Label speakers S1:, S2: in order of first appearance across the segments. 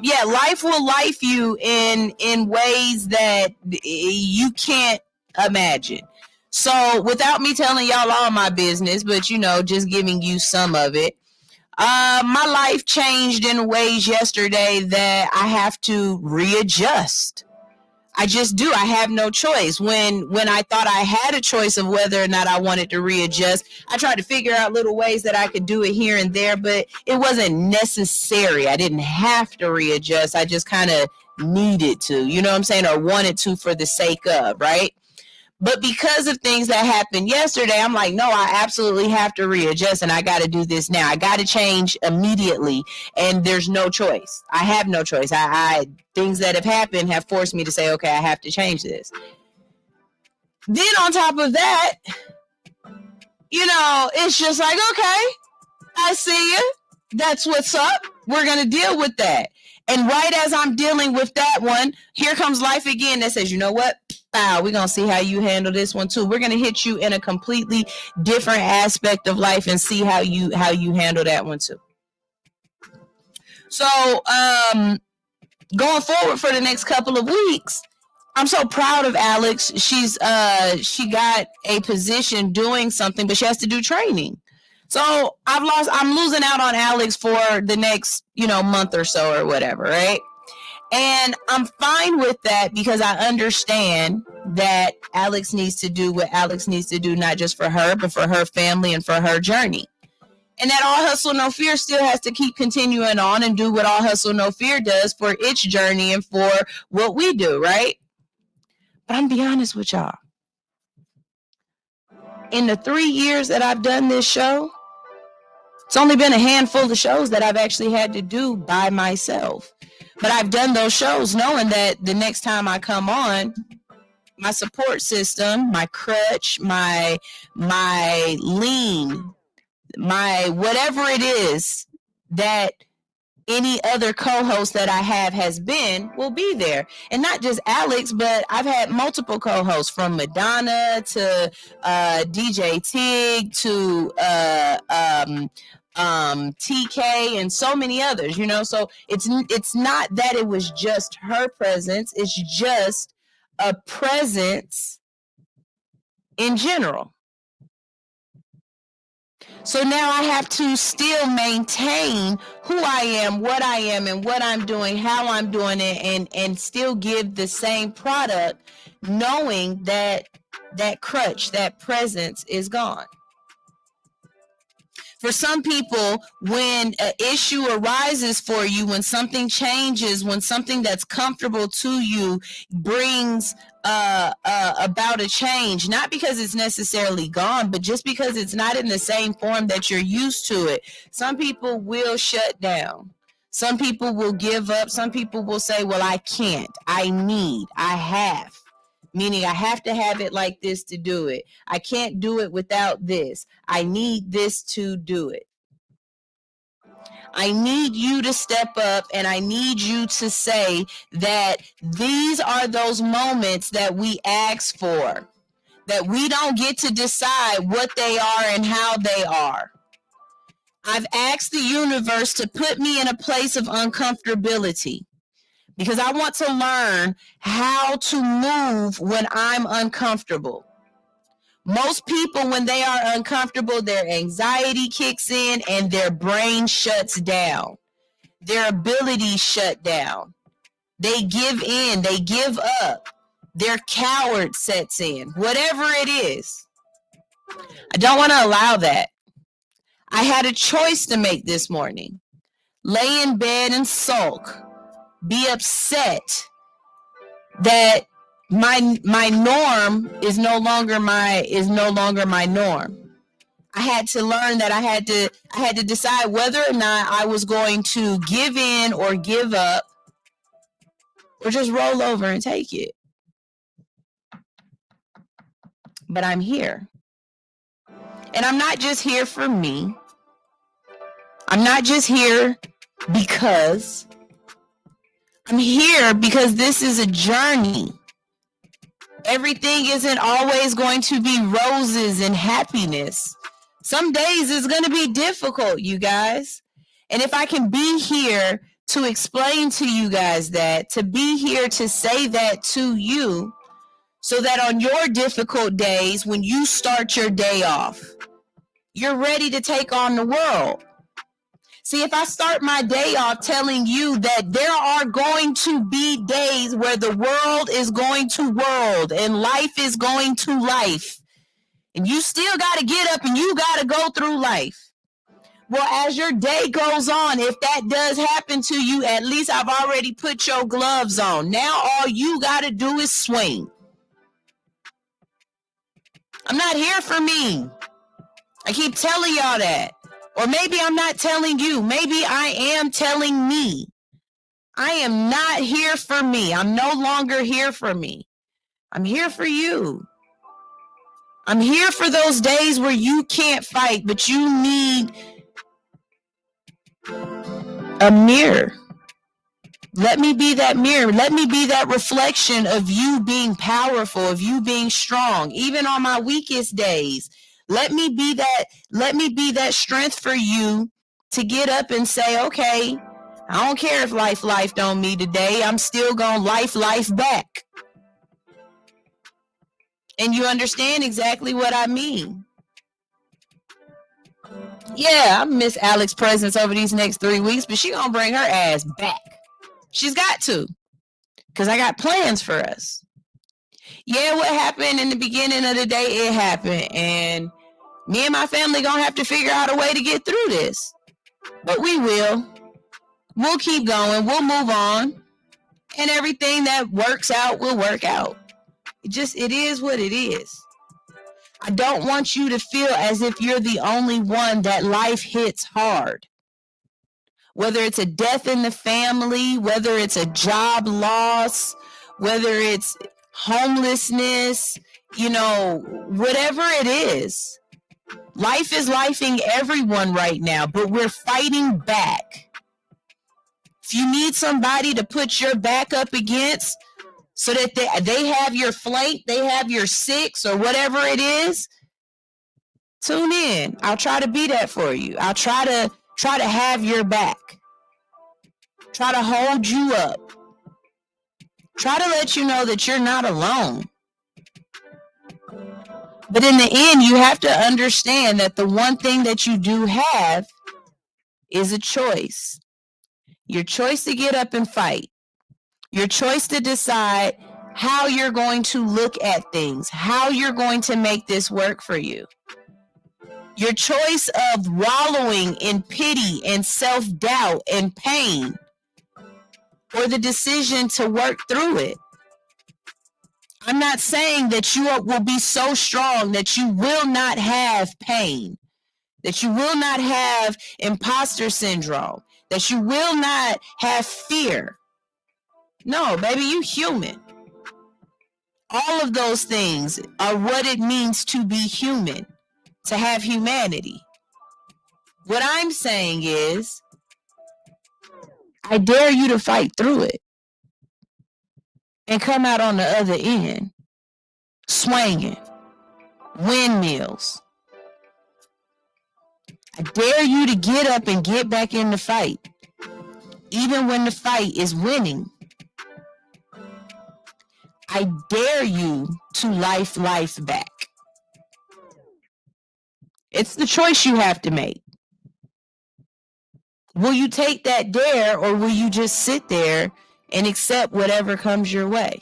S1: Yeah, life will life you in ways that you can't imagine. So without me telling y'all all my business, but just giving you some of it, my life changed in ways yesterday that I have to readjust. I just do. I have no choice. When I thought I had a choice of whether or not I wanted to readjust, I tried to figure out little ways that I could do it here and there, but it wasn't necessary. I didn't have to readjust. I just kind of needed to, you know what I'm saying, or wanted to for the sake of, right? But because of things that happened yesterday, I'm like, no, I absolutely have to readjust, and I got to do this now. I got to change immediately, and there's no choice. I have no choice. I things that have happened have forced me to say, okay, I have to change this. Then on top of that, it's just like, okay, I see you. That's what's up. We're going to deal with that. And right as I'm dealing with that one, here comes life again that says, you know what? Wow, we're going to see how you handle this one too. We're going to hit you in a completely different aspect of life and see how you handle that one too. So going forward for the next couple of weeks, I'm so proud of Alex. She got a position doing something, but she has to do training. So I'm losing out on Alex for the next, month or so or whatever, right? And I'm fine with that because I understand that Alex needs to do what Alex needs to do, not just for her, but for her family and for her journey. And that All Hustle No Fear still has to keep continuing on and do what All Hustle No Fear does for its journey and for what we do, right? But I'm gonna be honest with y'all. In the 3 years that I've done this show, it's only been a handful of shows that I've actually had to do by myself. But I've done those shows knowing that the next time I come on, my support system, my crutch, my lean, my whatever it is that any other co-host that I have has been will be there. And not just Alex, but I've had multiple co-hosts from Madonna to DJ Tig to TK and so many others, so it's not that it was just her presence, it's just a presence in general. So now I have to still maintain who I am, and what I'm doing, how I'm doing it, and still give the same product, knowing that crutch, that presence is gone. For some people, when an issue arises for you, when something changes, when something that's comfortable to you brings about a change, not because it's necessarily gone, but just because it's not in the same form that you're used to it, some people will shut down. Some people will give up. Some people will say, well, I can't, I have. Meaning I have to have it like this to do it. I can't do it without this. I need this to do it. I need you to step up, and I need you to say that these are those moments that we ask for, that we don't get to decide what they are and how they are. I've asked the universe to put me in a place of uncomfortability, because I want to learn how to move when I'm uncomfortable. Most people, when they are uncomfortable, their anxiety kicks in and their brain shuts down. Their abilities shut down. They give in. They give up. Their coward sets in. Whatever it is. I don't want to allow that. I had a choice to make this morning. Lay in bed and sulk. Be upset that my norm is no longer my norm. I had to learn that I had to decide whether or not I was going to give in or give up or just roll over and take it. But I'm here. And I'm not just here for me. I'm not just here because. I'm here because this is a journey. Everything isn't always going to be roses and happiness. Some days it's going to be difficult, you guys. And if I can be here to explain to you guys that, to be here to say that to you, so that on your difficult days, when you start your day off, you're ready to take on the world. See, if I start my day off telling you that there are going to be days where the world is going to world and life is going to life, and you still got to get up and you got to go through life. Well, as your day goes on, if that does happen to you, at least I've already put your gloves on. Now all you got to do is swing. I'm not here for me. I keep telling y'all that. Or maybe I'm not telling you. Maybe I am telling me. I am not here for me. I'm no longer here for me. I'm here for you. I'm here for those days where you can't fight, but you need a mirror. Let me be that mirror. Let me be that reflection of you being powerful, of you being strong, even on my weakest days. Let me be that strength for you to get up and say, okay, I don't care if life on me today. I'm still gonna life back. And you understand exactly what I mean. Yeah, I miss Alex's presence over these next 3 weeks, but she gonna bring her ass back. She's got to, because I got plans for us. Yeah, what happened in the beginning of the day, it happened. And me and my family gonna have to figure out a way to get through this. But we will. We'll keep going. We'll move on. And everything that works out will work out. It is what it is. I don't want you to feel as if you're the only one that life hits hard. Whether it's a death in the family, whether it's a job loss, whether it's homelessness, whatever it is. Life is lifing everyone right now, but we're fighting back. If you need somebody to put your back up against so that they have your flank, they have your six or whatever it is, tune in. I'll try to be that for you. I'll try to have your back. Try to hold you up. Try to let you know that you're not alone. But in the end, you have to understand that the one thing that you do have is a choice. Your choice to get up and fight. Your choice to decide how you're going to look at things, how you're going to make this work for you. Your choice of wallowing in pity and self-doubt and pain, or the decision to work through it. I'm not saying that you will be so strong that you will not have pain, that you will not have imposter syndrome, that you will not have fear. No, baby, you human. All of those things are what it means to be human, to have humanity. What I'm saying is, I dare you to fight through it and come out on the other end, swinging, windmills. I dare you to get up and get back in the fight, even when the fight is winning. I dare you to life back. It's the choice you have to make. Will you take that dare, or will you just sit there and accept whatever comes your way?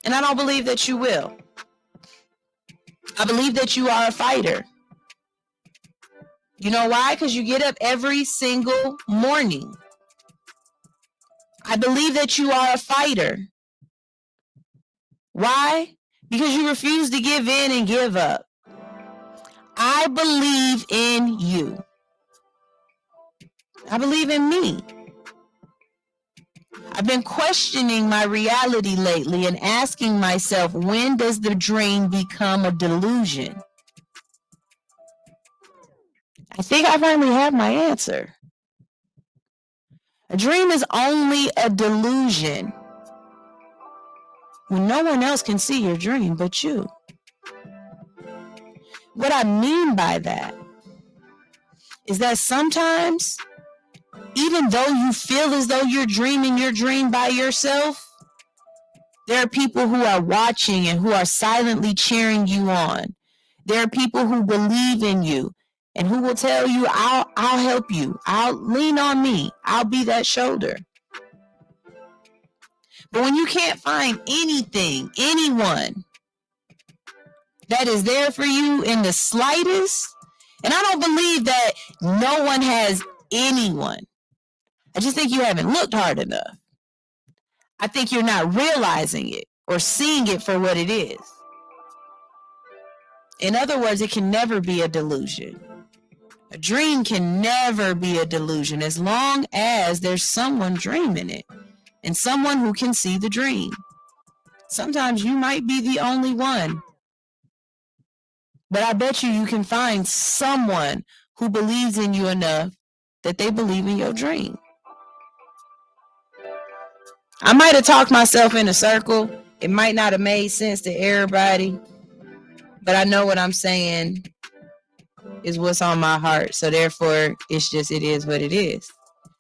S1: And I don't believe that you will. I believe that you are a fighter. You know why? Because you get up every single morning. I believe that you are a fighter. Why? Because you refuse to give in and give up. I believe in you. I believe in me. I've been questioning my reality lately and asking myself, when does the dream become a delusion? I think I finally have my answer. A dream is only a delusion when no one else can see your dream but you. What I mean by that is that sometimes, even though you feel as though you're dreaming your dream by yourself, there are people who are watching and who are silently cheering you on. There are people who believe in you and who will tell you, I'll help you. I'll lean on me. I'll be that shoulder. But when you can't find anything, anyone that is there for you in the slightest, and I don't believe that no one has anyone. I just think you haven't looked hard enough. I think you're not realizing it or seeing it for what it is. In other words, it can never be a delusion. A dream can never be a delusion as long as there's someone dreaming it and someone who can see the dream. Sometimes you might be the only one, but I bet you can find someone who believes in you enough that they believe in your dream. I might have talked myself in a circle. It might not have made sense to everybody, but I know what I'm saying is what's on my heart. So therefore, it is what it is.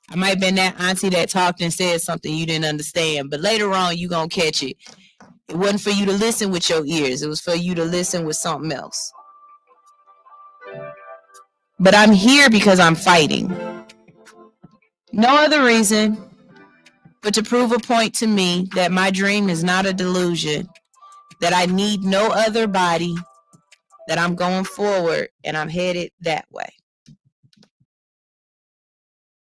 S1: I might have been that auntie that talked and said something you didn't understand, but later on, you're going to catch it. It wasn't for you to listen with your ears. It was for you to listen with something else. But I'm here because I'm fighting. No other reason but to prove a point to me that my dream is not a delusion, that I need no other body, that I'm going forward and I'm headed that way.